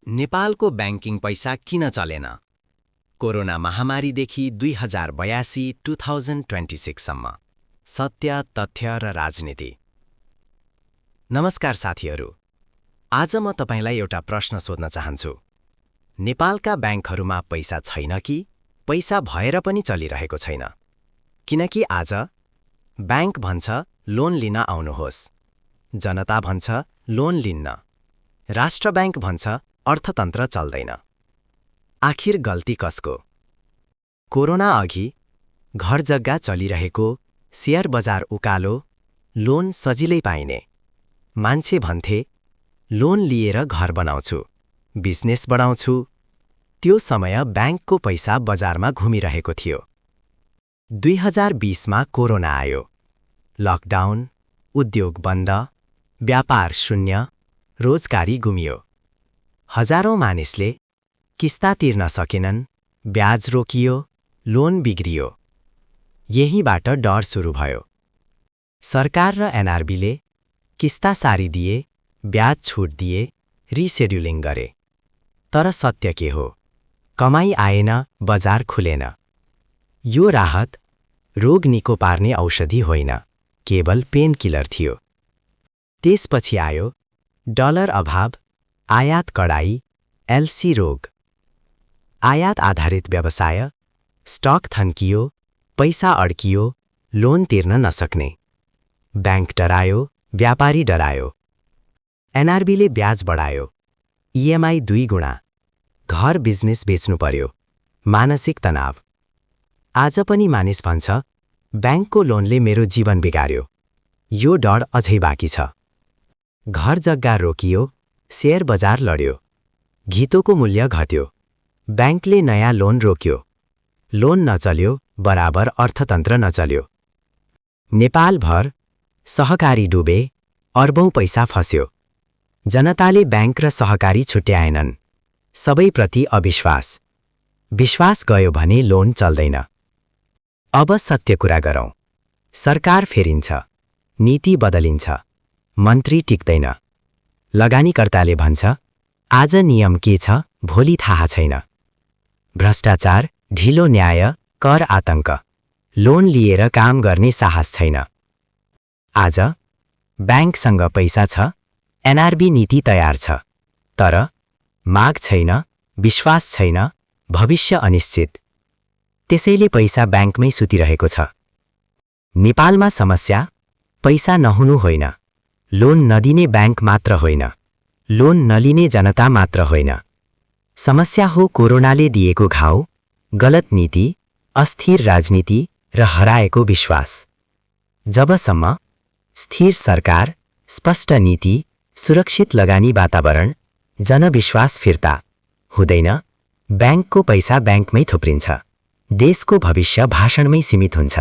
नेपालको ब्याङ्किङ पैसा किन चलेन? कोरोना महामारीदेखि 2026 सम्म सत्य, तथ्य र राजनीति। नमस्कार साथीहरू, आज म तपाईलाई एउटा प्रश्न सोध्न चाहन्छु। नेपालका ब्याङ्कहरूमा पैसा छैन कि पैसा भएर पनि चलिरहेको छैन? किनकि आज ब्याङ्क भन्छ लोन लिन आउनुहोस्, जनता भन्छ लोन लिन्न, राष्ट्र ब्याङ्क भन्छ अर्थतन्त्र चल्दैन। आखिर गल्ती कसको? कोरोना अघि घर जग्गा चलिरहेको, शेयर बजार उकालो, लोन सजिलै पाइने। मान्छे भन्थे लोन लिएर घर बनाउँछु, बिजनेस बढाउँछु। त्यो समय ब्याङ्कको पैसा बजारमा घुमिरहेको थियो। 2020 मा कोरोना आयो, लकडाउन, उद्योग बन्द, व्यापार शून्य, रोजगारी गुमियो। हजारौं मानिसले किस्ता तिर्न सकेनन्, ब्याज रोकियो, लोन बिग्रियो। यहीबाट डर सुरु भयो। सरकार र एनआरबीले किस्ता सारिदिए, ब्याज छुट दिए, रिसेड्युलिङ गरे। तर सत्य के हो? कमाई आएन, बजार खुलेन। यो राहत रोग निको पार्ने औषधि होइन, केवल पेन किलर थियो। त्यसपछि आयो डलर अभाव, आयात कडाई, एलसी रोग। आयात आधारित व्यवसाय, स्टक थन्कियो, पैसा अड्कियो, लोन तिर्न नसक्ने। ब्याङ्क डरायो, व्यापारी डरायो। एनआरबीले ब्याज बढायो, इएमआई 2 गुणा, घर बिजनेस बेच्नु पर्यो, मानसिक तनाव। आज पनि मानिस भन्छ ब्याङ्कको लोनले मेरो जीवन बिगार्यो। यो डर अझै बाँकी छ। घर जग्गा रोकियो, शेयर बजार लड्यो, घितोको मूल्य घट्यो, ब्याङ्कले नयाँ लोन रोक्यो। लोन नचल्यो बराबर अर्थतन्त्र नचल्यो। नेपालभर सहकारी डुबे, अर्बौं पैसा फस्यो। जनताले ब्याङ्क र सहकारी छुट्याएनन्। सबैप्रति अविश्वास। विश्वास गयो भने लोन चल्दैन। अब सत्य कुरा गरौँ। सरकार फेरिन्छ, नीति बदलिन्छ, मन्त्री टिक्दैन। लगानीकर्ताले भन्छ आज नियम के छ, भोलि थाहा छैन। भ्रष्टाचार, ढिलो न्याय, कर आतंक, लोन लिएर काम गर्ने साहस छैन। आज ब्याङ्कसँग पैसा छ, एनआरबी नीति तयार छ, तर माग छैन, विश्वास छैन, भविष्य अनिश्चित। त्यसैले पैसा ब्याङ्कमै सुतिरहेको छ। नेपालमा समस्या पैसा नहुनु होइन, लोन नदिने ब्याङ्क मात्र होइन, लोन नलिने जनता मात्र होइन। समस्या हो कोरोनाले दिएको घाउ, गलत नीति, अस्थिर राजनीति र हराएको विश्वास। जबसम्म स्थिर सरकार, स्पष्ट नीति, सुरक्षित लगानी वातावरण, जनविश्वास फिर्ता हुँदैन, ब्याङ्कको पैसा ब्याङ्कमै थुप्रिन्छ। देशको भविष्य भाषणमै सीमित हुन्छ।